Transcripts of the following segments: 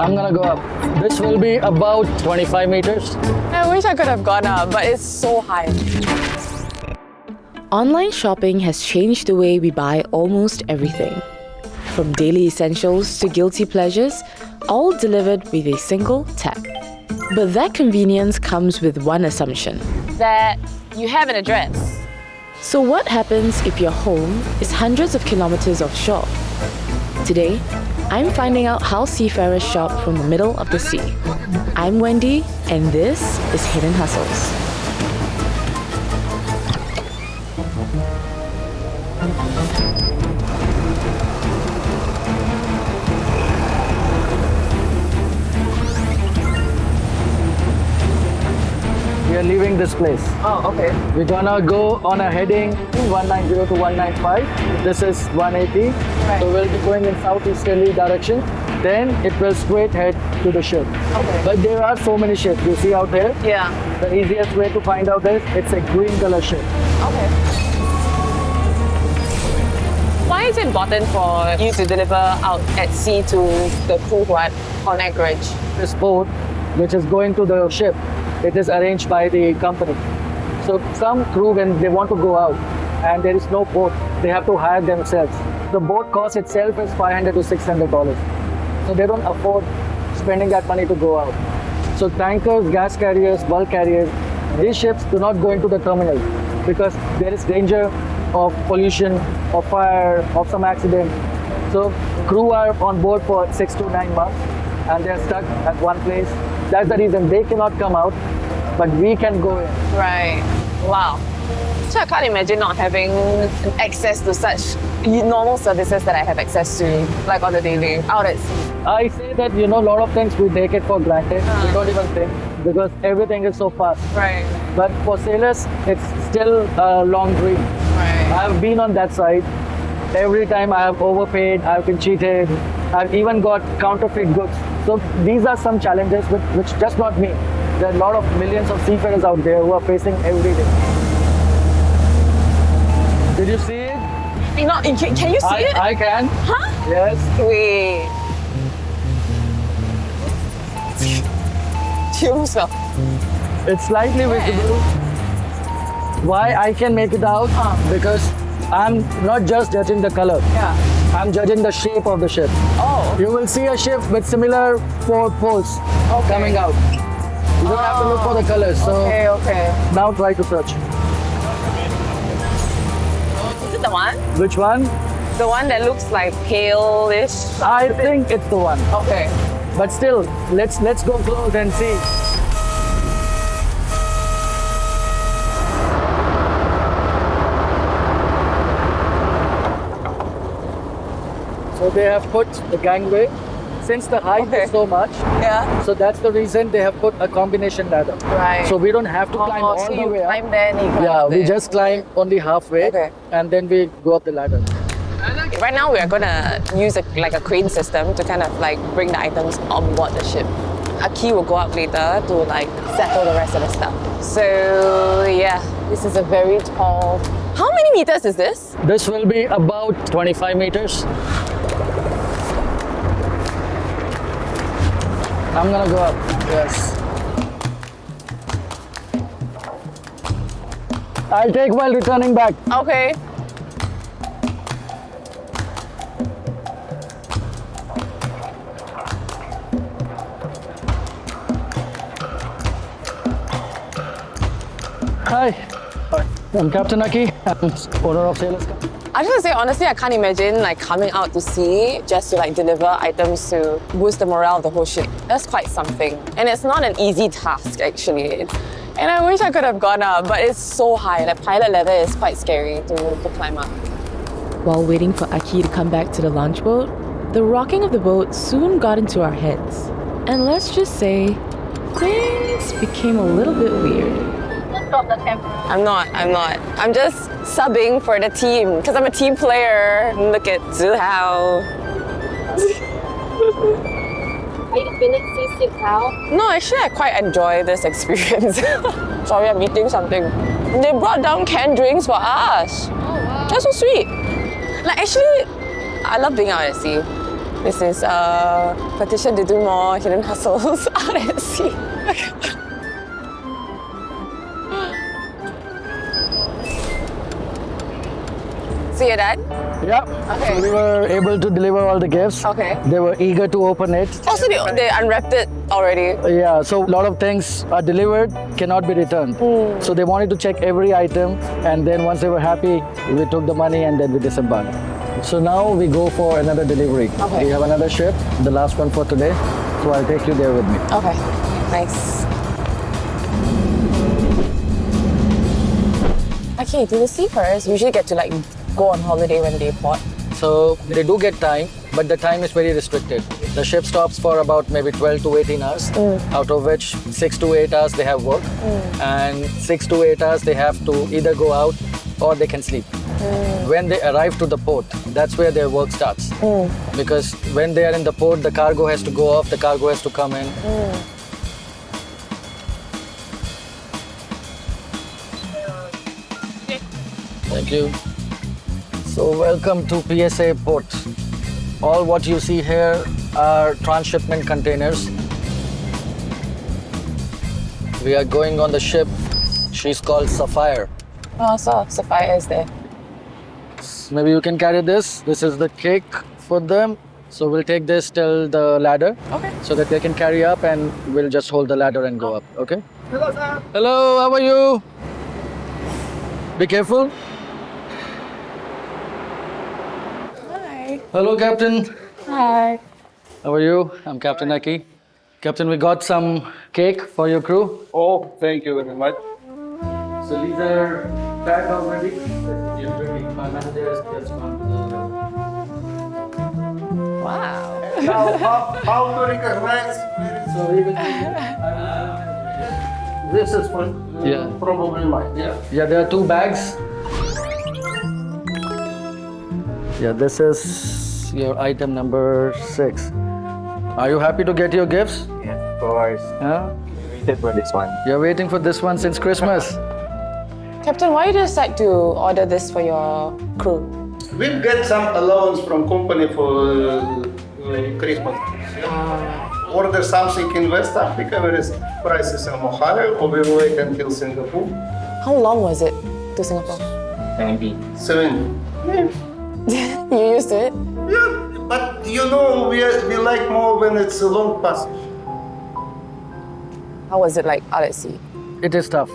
I'm gonna go up. This will be about 25 meters. I wish I could have gone up, but it's so high. Online shopping has changed the way we buy almost everything. From daily essentials to guilty pleasures, all delivered with a single tap. But that convenience comes with one assumption. That you have an address. So what happens if your home is hundreds of kilometers offshore? Today, I'm finding out how seafarers shop from the middle of the sea. I'm Wendy, and this is Hidden Hustles. We are leaving this place. Oh, okay. We're gonna go on a heading 190 to 195. This is 180. Right. So we'll be going in southeasterly direction. Then it will straight head to the ship. Okay. But there are so many ships. You see out there? Yeah. The easiest way to find out is it's a green color ship. Okay. Why is it important for you to deliver out at sea to the crew who are on anchorage? This boat, which is going to the ship, it is arranged by the company. So some crew, when they want to go out and there is no boat, they have to hire themselves. The boat cost itself is $500 to $600. So they don't afford spending that money to go out. So tankers, gas carriers, bulk carriers, these ships do not go into the terminal because there is danger of pollution, of fire, of some accident. So crew are on board for 6 to 9 months and they're stuck at one place. That's the reason they cannot come out, but we can go in. Right. Wow. So I can't imagine not having access to such normal services that I have access to, like on the daily, out at sea. I say that, a lot of things we take it for granted. We don't even think because everything is so fast. Right. But for sailors, it's still a long dream. Right. I've been on that side. Every time I have overpaid, I've been cheated. I've even got counterfeit goods. So these are some challenges which just not me. There are a lot of millions of seafarers out there who are facing every day. Did you see it? Can you see it? I can. Huh? Yes. Wait. It's slightly visible. Why I can make it out? Because I'm not just judging the color. Yeah. I'm judging the shape of the ship. Oh. You will see a ship with similar four poles coming out. You don't have to look for the colors. So Okay. now try to search. Is it the one? Which one? The one that looks like pale-ish? I think it's the one. Okay. But still, let's go close and see. So they have put the gangway. Since the height is so much, Yeah. so that's the reason they have put a combination ladder. Right. So we don't have to climb all so the you way up. climb there and you climb Yeah, up we there. just climb only halfway, Okay. and then we go up the ladder. Right now, we are gonna use a crane system to kind of bring the items on board the ship. A key will go up later to settle the rest of the stuff. So yeah, this is a very tall. How many meters is this? This will be about 25 meters. I'm gonna go up. Yes. I'll take while returning back. Okay. Hi. I'm Captain Aki. I'm owner of Sailors Cup. I just want to say, honestly, I can't imagine coming out to sea just to deliver items to boost the morale of the whole ship. That's quite something. And it's not an easy task, actually. And I wish I could have gone up, but it's so high. The pilot ladder is quite scary to climb up. While waiting for Aki to come back to the launch boat, the rocking of the boat soon got into our heads. And let's just say, things became a little bit weird. I'm not. I'm just subbing for the team because I'm a team player. Look at Zhu Hao. Are you feeling seasick now? No, actually, I quite enjoy this experience. Sorry, I'm eating something. They brought down canned drinks for us. Oh wow. That's so sweet. Actually, I love being out at sea. This is a petition to do more hidden hustles out at sea. So you're done? Yeah. Okay. So we were able to deliver all the gifts. Okay. They were eager to open it. Also, they unwrapped it already. Yeah, so a lot of things are delivered, cannot be returned. So they wanted to check every item, and then once they were happy, we took the money and then we disembarked. So now we go for another delivery. Okay. We have another ship, the last one for today. So I'll take you there with me. Okay, nice. Okay, do the seafarers usually get to like go on holiday when they port? So they do get time, but the time is very restricted. The ship stops for about maybe 12 to 18 hours, out of which 6 to 8 hours they have work, and 6 to 8 hours they have to either go out or they can sleep. When they arrive to the port, that's where their work starts. Because when they are in the port, the cargo has to go off, the cargo has to come in. Thank you. So welcome to PSA Port. All what you see here are transshipment containers. We are going on the ship. She's called Sapphire. Oh, so Sapphire is there. Maybe you can carry this. This is the cake for them. So we'll take this till the ladder. Okay. So that they can carry up, and we'll just hold the ladder and go up, okay? Hello, sir. Hello, how are you? Be careful. Hi. Hello, Captain. Hi. How are you? I'm Captain Aki. Captain, we got some cake for your crew. Oh, thank you very much. So these are packed already. My manager has just gone to Wow. Now, how to recognize? So even This is for Yeah. probably mine. yeah, there are 2 bags. Yeah, this is your item number 6. Are you happy to get your gifts? Yes, of course. Yeah? Waited for this one. You're waiting for this one since Christmas. Captain, why did you decide to order this for your crew? We've got some allowance from company for Christmas. Order something in West Africa where is prices are more higher, or we wait until Singapore. How long was it to Singapore? Maybe. 7. You used to it? Yeah, but you know, we like more when it's a long passage. How was it like out at sea? It is tough.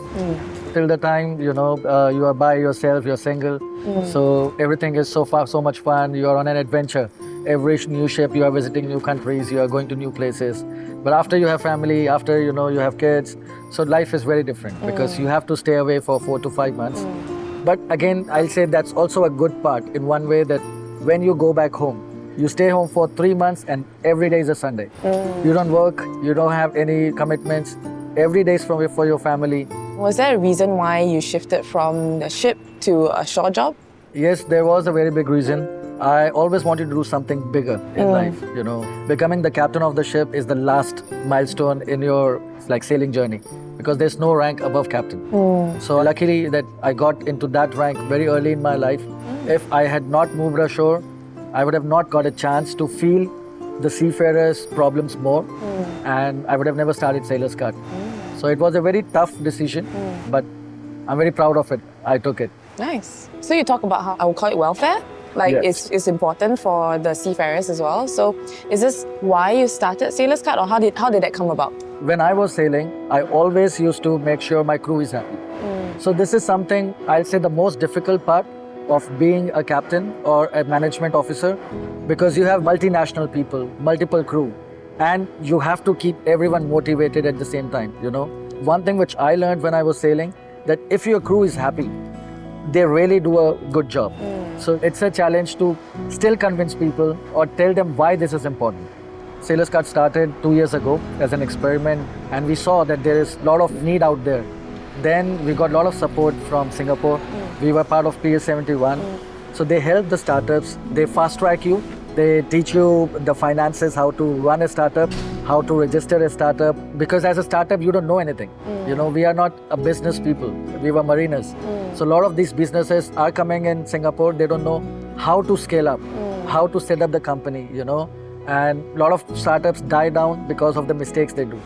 Till the time, you are by yourself, you're single. So everything is so much fun. You are on an adventure. Every new ship, you are visiting new countries, you are going to new places. But after you have family, after you have kids, so life is very different because you have to stay away for 4 to 5 months. But again, I'll say that's also a good part in one way that when you go back home, you stay home for 3 months and every day is a Sunday. You don't work, you don't have any commitments. Every day is for your family. Was there a reason why you shifted from the ship to a shore job? Yes, there was a very big reason. I always wanted to do something bigger in life, Becoming the captain of the ship is the last milestone in your sailing journey because there's no rank above captain. So luckily that I got into that rank very early in my life. If I had not moved ashore, I would have not got a chance to feel the seafarers' problems more, and I would have never started Sailor's Cut. So it was a very tough decision, but I'm very proud of it. I took it. Nice. So you talk about how I would call it welfare. Like Yes. it's important for the seafarers as well. So is this why you started Sailor's Cut, or how did that come about? When I was sailing, I always used to make sure my crew is happy. So this is something, I'll say, the most difficult part of being a captain or a management officer, because you have multinational people, multiple crew, and you have to keep everyone motivated at the same time, One thing which I learned when I was sailing, that if your crew is happy, they really do a good job. So it's a challenge to still convince people or tell them why this is important. Sailor's Cut started 2 years ago as an experiment, and we saw that there is a lot of need out there. Then we got a lot of support from Singapore. We were part of PS71. So they help the startups, they fast track you, they teach you the finances, how to run a startup, how to register a startup. Because as a startup, you don't know anything. We are not a business people, we were mariners. So a lot of these businesses are coming in Singapore, they don't know how to scale up, how to set up the company, and a lot of startups die down because of the mistakes they do.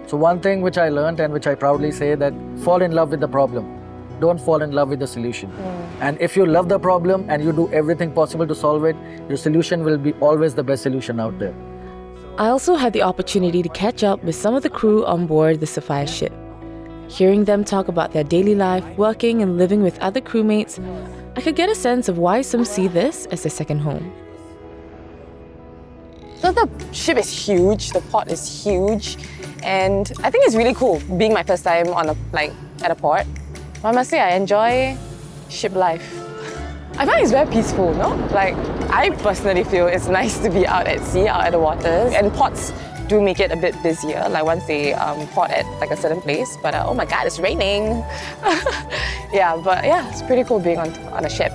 So one thing which I learned and which I proudly say that fall in love with the problem. Don't fall in love with the solution. And if you love the problem and you do everything possible to solve it, your solution will be always the best solution out there. I also had the opportunity to catch up with some of the crew on board the Sapphire ship. Hearing them talk about their daily life, working and living with other crewmates, I could get a sense of why some see this as their second home. So the ship is huge, the port is huge, and I think it's really cool being my first time on at a port. I must say I enjoy ship life. I find it's very peaceful, no? Like, I personally feel it's nice to be out at sea, out at the waters, and ports do make it a bit busier, like once they port at like a certain place, but oh my god, it's raining. Yeah, but yeah, it's pretty cool being on a ship.